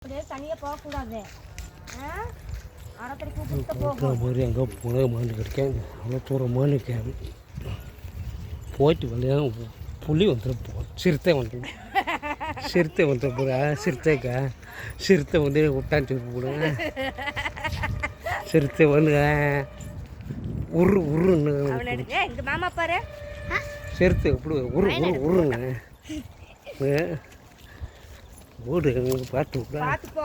தனியாக போகக்கூடாது. அரைப்படி கூப்பிட்டு மாதிரி எங்கே போனால் மாண்டு கிடைக்காது. அவ்வளோ தூரம் மாண்டுக்காது. போயிட்டு வந்து புலி வந்துடும், சிறுத்தை வந்துடும். சிறுத்தை வந்துட போகிறா, சிறுத்தைக்கா சிறுத்தை வந்து விட்டான்னு போடுங்க. சிறுத்தை வந்து உருன்னு எங்கள் மாமா பாரு, சிறுத்தை எப்படி உருங்க ஓடு பார்த்து பார்த்துப்போ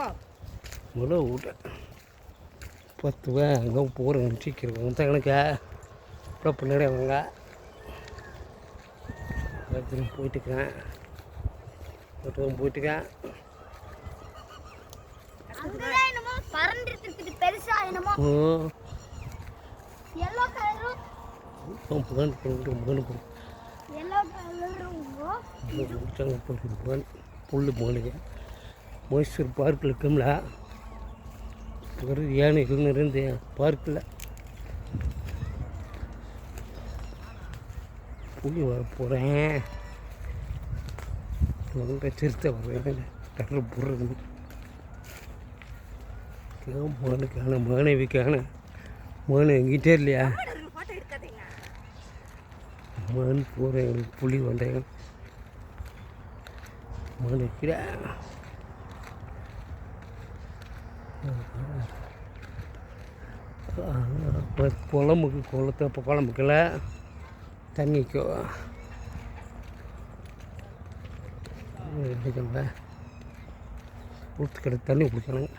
முதல்ல விட்ட 10 ரூபா அங்கே போகிறேன் சீக்கிரம் வந்து எனக்கா இப்போ பின்னாடி அவங்க போயிட்டுருக்கேன் போயிட்டுருக்கேன். புல் போனுங்க மைசூர் பார்க்கில் இருக்கும்ல, ஒரு ஏன்னு இருந்து பார்க்கில் புலி வர போகிறேன். சிறுத்தை வர்றேன் டர் போடுறது மானுக்கான மாணவிக்கான மானு எங்கிட்டே இல்லையா மான் போகிறேன். புலி வந்தேன் மானுக்கிறா குழம்புக்கு குளத்தை இப்போ குழம்புக்கில் தண்ணிக்கோ ஊற்று கடை தண்ணி குடிக்கணுங்க.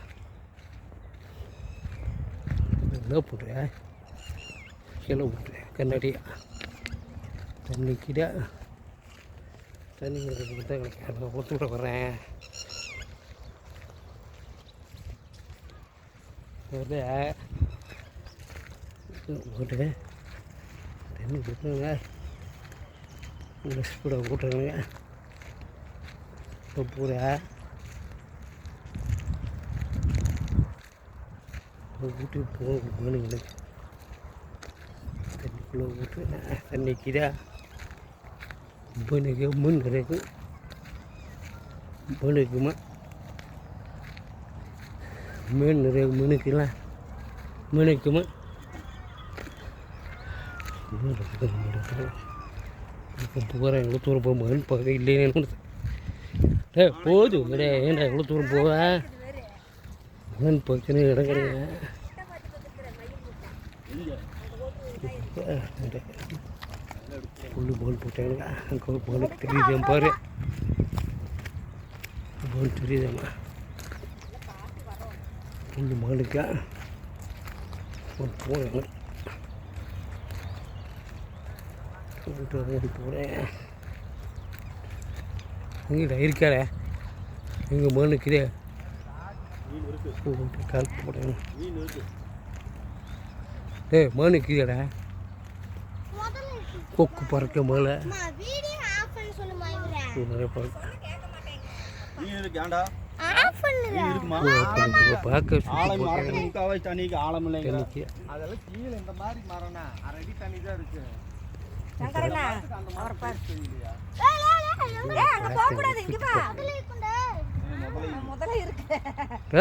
என்ன போடுறேன் கீழே விட்டுறேன் கண்ணாடியா தண்ணிக்கிட்டா தண்ணி கிடைக்காது. ஊற்று விட வர்றேன் போட்டு தண்ணி கொடுத்துருங்க. கூட கூட்டுறங்க பூரா ஊட்டி போகணுங்க. தண்ணிக்குள்ளே ஊட்டு தண்ணிக்கிடா பனுக்கு முன் கிடைக்கும் பனுக்குமா மீன் நிறைய மீனுக்கெல்லாம் மீனுக்குமா இப்போ போகிறேன். எவ்வளோ தூரம் போக மகன் பார்க்க இல்லைன்னு போதும் கிடையாது. ஏன்டா எவ்வளோ தூரம் போவேன் மகன் பார்க்கணும் இடம் கிடையாது. புல்லு போல் போட்டாங்க அங்கே போனுக்கு தெரியுது பாரு போல் தெரியுதம்மா புல்லு மாலுக்கா போனேன் போகிறேன். எங்கடா இருக்காரே எங்கள் மானுக்குதே கால் போடுறேன். மானுக்குதேடா கொக்கு பறக்க மேலே நிறைய பறக்க பார்க்க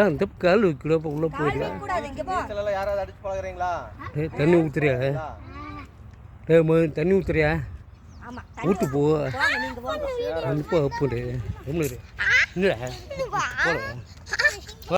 அந்த கால் வைக்கூட உள்ள போயிடலாம். தண்ணி ஊத்துறியா தண்ணி ஊத்துறியா ஊட்டு போ அனுப்ப அப்புடு என்னடா போட